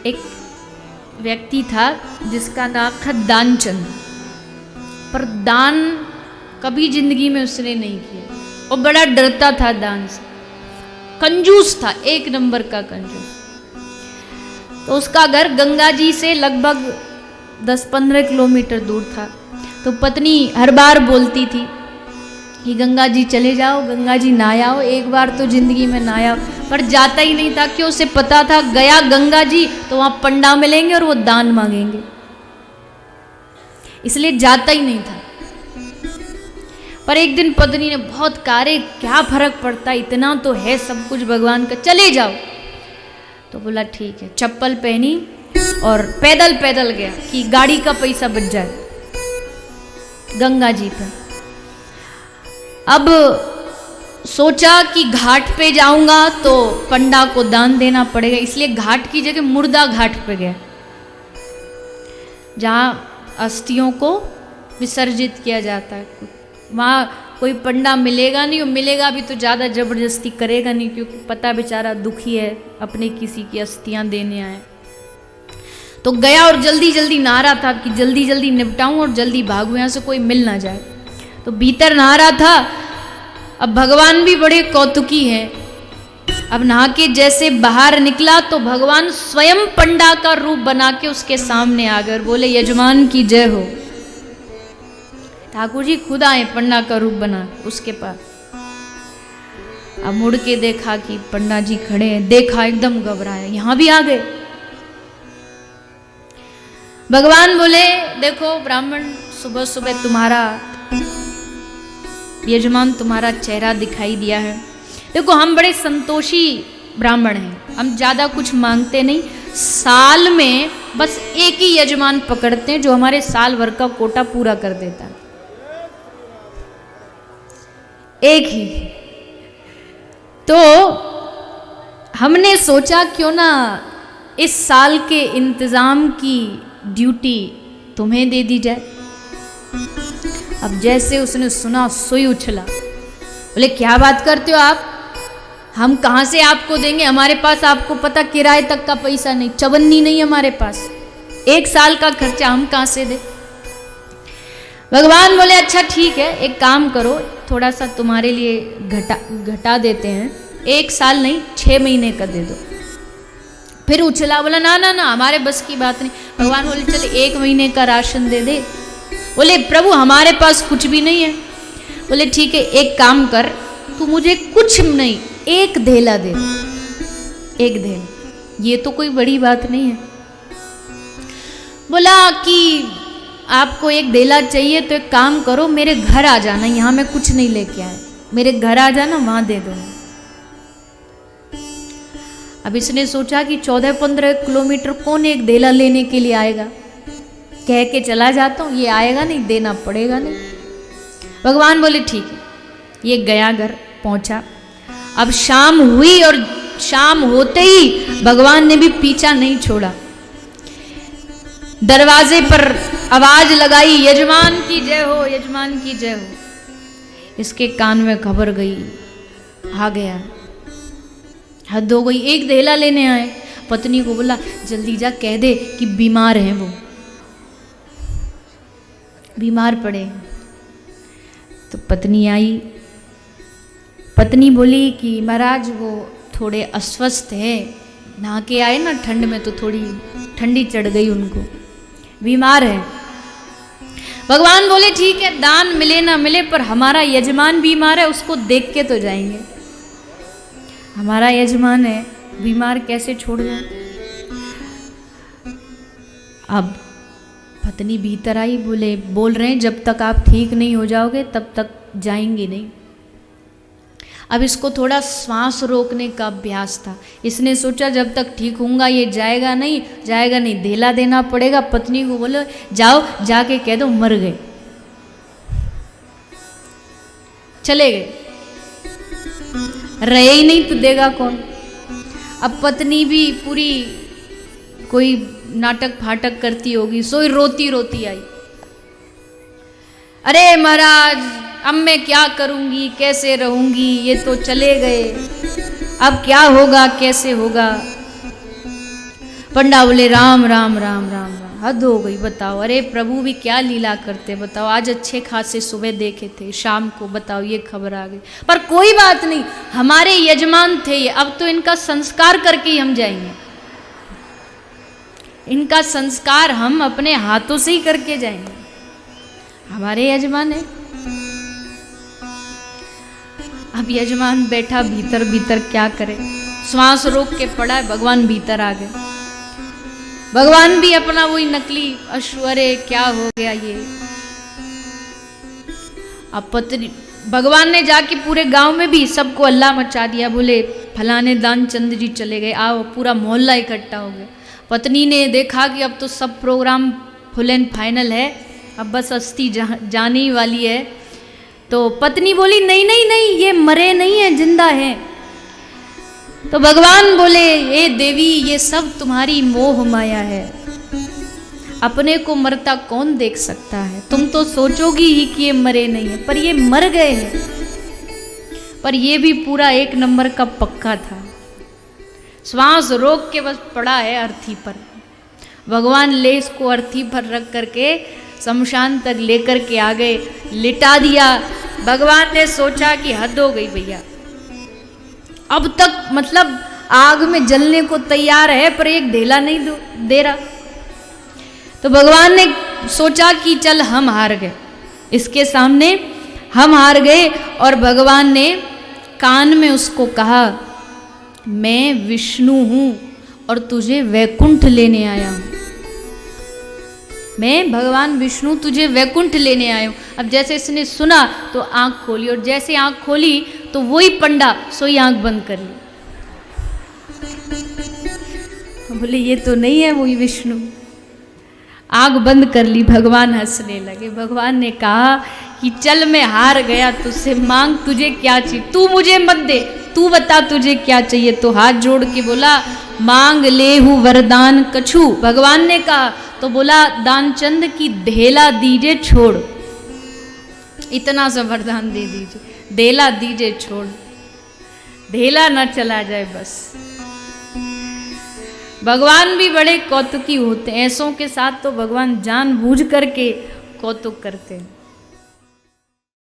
एक व्यक्ति था जिसका नाम था दानचंद, पर दान कभी जिंदगी में उसने नहीं किया। वो बड़ा डरता था दान से, कंजूस था, एक नंबर का कंजूस। तो उसका घर गंगा जी से लगभग 10-15 किलोमीटर दूर था। तो पत्नी हर बार बोलती थी कि गंगा जी चले जाओ, गंगा जी नहाओ, एक बार तो जिंदगी में नहाओ, पर जाता ही नहीं था। क्यों? उसे पता था गया गंगा जी तो वहां पंडा मिलेंगे और वो दान मांगेंगे, इसलिए जाता ही नहीं था। पर एक दिन पत्नी ने बहुत कारे, क्या फर्क पड़ता, इतना तो है सब कुछ भगवान का, चले जाओ। तो बोला ठीक है, चप्पल पहनी और पैदल पैदल गया कि गाड़ी का पैसा बच जाए गंगा जी पर। अब सोचा कि घाट पे जाऊंगा तो पंडा को दान देना पड़ेगा, इसलिए घाट की जगह मुर्दा घाट पे गया, जहाँ अस्थियों को विसर्जित किया जाता है। वहाँ कोई पंडा मिलेगा नहीं, और मिलेगा भी तो ज़्यादा ज़बरदस्ती करेगा नहीं, क्योंकि पता बेचारा दुखी है, अपने किसी की अस्थियाँ देने आए। तो गया और जल्दी जल्दी नहा रहा था कि जल्दी जल्दी निपटाऊं और जल्दी भागूं, यहाँ से कोई मिल ना जाए। तो भीतर नहा रहा था। अब भगवान भी बड़े कौतुकी हैं। अब नहा के जैसे बाहर निकला तो भगवान स्वयं पंडा का रूप बना के उसके सामने आ गए और बोले यजमान की जय हो। ठाकुर जी खुद आए पंडा का रूप बना उसके पास। अब मुड़ के देखा कि पंडा जी खड़े हैं, देखा एकदम घबराया, यहां भी आ गए। भगवान बोले देखो ब्राह्मण, सुबह सुबह तुम्हारा यजमान तुम्हारा चेहरा दिखाई दिया है। देखो हम बड़े संतोषी ब्राह्मण हैं, हम ज्यादा कुछ मांगते नहीं, साल में बस एक ही यजमान पकड़ते हैं जो हमारे साल भर का कोटा पूरा कर देता है, एक ही। तो हमने सोचा क्यों ना इस साल के इंतजाम की ड्यूटी तुम्हें दे दी जाए। अब जैसे उसने सुना सोई उछला, बोले क्या बात करते हो आप, हम कहाँ से आपको देंगे, हमारे पास आपको पता किराए तक का पैसा नहीं, चवन्नी नहीं हमारे पास, एक साल का खर्चा हम कहाँ से दे। भगवान बोले अच्छा ठीक है, एक काम करो, थोड़ा सा तुम्हारे लिए घटा देते हैं, एक साल नहीं 6 महीने का दे दो। फिर उछला, बोला ना ना ना हमारे बस की बात नहीं। भगवान बोले चल 1 महीने का राशन दे दे। बोले प्रभु हमारे पास कुछ भी नहीं है। बोले ठीक है एक काम कर, तू मुझे कुछ नहीं, एक धेला दे, एक धेला, ये तो कोई बड़ी बात नहीं है। बोला कि आपको एक धेला चाहिए तो एक काम करो, मेरे घर आ जाना, यहाँ मैं कुछ नहीं लेके आया, मेरे घर आ जाना, वहां दे दो। अब इसने सोचा कि 14-15 किलोमीटर कौन एक धेला लेने के लिए आएगा, कह के चला जाता हूँ, ये आएगा नहीं, देना पड़ेगा नहीं। भगवान बोले ठीक है। ये गया, घर पहुंचा। अब शाम हुई और शाम होते ही भगवान ने भी पीछा नहीं छोड़ा, दरवाजे पर आवाज लगाई यजमान की जय हो, यजमान की जय हो। इसके कान में खबर गई, आ गया, हद हो गई, एक धेला लेने आए। पत्नी को बोला जल्दी जा कह दे कि बीमार हैं, वो बीमार पड़े। तो पत्नी आई, पत्नी बोली कि महाराज वो थोड़े अस्वस्थ है, नहा के आए ना ठंड में तो थोड़ी ठंडी चढ़ गई उनको, बीमार है। भगवान बोले ठीक है, दान मिले ना मिले पर हमारा यजमान बीमार है, उसको देख के तो जाएंगे, हमारा यजमान है, बीमार कैसे छोड़ जाए। अब पत्नी भीतर आई, बोल रहे हैं जब तक आप ठीक नहीं हो जाओगे तब तक जाएंगे नहीं। अब इसको थोड़ा श्वास रोकने का अभ्यास था, इसने सोचा जब तक ठीक होऊंगा ये जाएगा नहीं, जाएगा नहीं, धेला देना पड़ेगा। पत्नी को बोलो जाओ जाके कह दो मर गए, चले गए, रहे ही नहीं तो देगा कौन। अब पत्नी भी पूरी कोई नाटक फाटक करती होगी, सोई रोती रोती आई, अरे महाराज अब मैं क्या करूंगी, कैसे रहूंगी, ये तो चले गए, अब क्या होगा कैसे होगा। पंडा बोले राम राम राम राम राम, हद हो गई बताओ। अरे प्रभु भी क्या लीला करते बताओ, आज अच्छे खासे सुबह देखे थे, शाम को बताओ ये खबर आ गई। पर कोई बात नहीं, हमारे यजमान थे ये, अब तो इनका संस्कार करके ही हम जाएंगे। इनका संस्कार हम अपने हाथों से ही करके जाएंगे, हमारे यजमान है। अब यजमान बैठा भीतर भीतर क्या करे, श्वास रोक के पड़ा है, भगवान भीतर आ गए। भगवान भी अपना वही नकली अश्वरे क्या हो गया ये। अब पत्नी, भगवान ने जाके पूरे गांव में भी सबको अल्लाह मचा दिया, बोले फलाने दानचंद जी चले गए, आओ, पूरा मोहल्ला इकट्ठा हो गया। पत्नी ने देखा कि अब तो सब प्रोग्राम फुल एंड फाइनल है, अब बस अस्थि जाने ही वाली है। तो पत्नी बोली नहीं नहीं नहीं, ये मरे नहीं है, जिंदा है। तो भगवान बोले ए देवी, ये सब तुम्हारी मोह माया है, अपने को मरता कौन देख सकता है। तुम तो सोचोगी ही कि ये मरे नहीं है, पर ये मर गए हैं। पर ये भी पूरा एक नंबर का पक्का था, श्वास रोक के बस पड़ा है अर्थी पर। भगवान ले इसको अर्थी पर रख करके शमशान तक लेकर के आ गए, लिटा दिया। भगवान ने सोचा कि हद हो गई भैया, अब तक मतलब आग में जलने को तैयार है पर एक ढेला नहीं दे रहा। तो भगवान ने सोचा कि चल हम हार गए, इसके सामने हम हार गए। और भगवान ने कान में उसको कहा, मैं विष्णु हूं और तुझे वैकुंठ लेने आया हूं। मैं भगवान विष्णु तुझे वैकुंठ लेने आया हूं। अब जैसे इसने सुना तो आंख खोली, और जैसे आंख खोली तो वही पंडा सोई आंख बंद कर ली। बोले ये तो नहीं है वही विष्णु, आंख बंद कर ली। भगवान हंसने लगे। भगवान ने कहा कि चल मैं हार गया तुझसे, मांग तुझे क्या चाहिए, तू मुझे मत दे, तू बता तुझे क्या चाहिए। तो हाथ जोड़ के बोला मांग ले हूँ वरदान कछु। भगवान ने कहा तो बोला दानचंद की ढेला दीजिए छोड़, इतना सा वरदान दे दीजिए, ढेला दीजिए छोड़, ढेला ना चला जाए बस। भगवान भी बड़े कौतुकी होते हैं, ऐसों के साथ तो भगवान जानबूझ करके कौतुक करते हैं।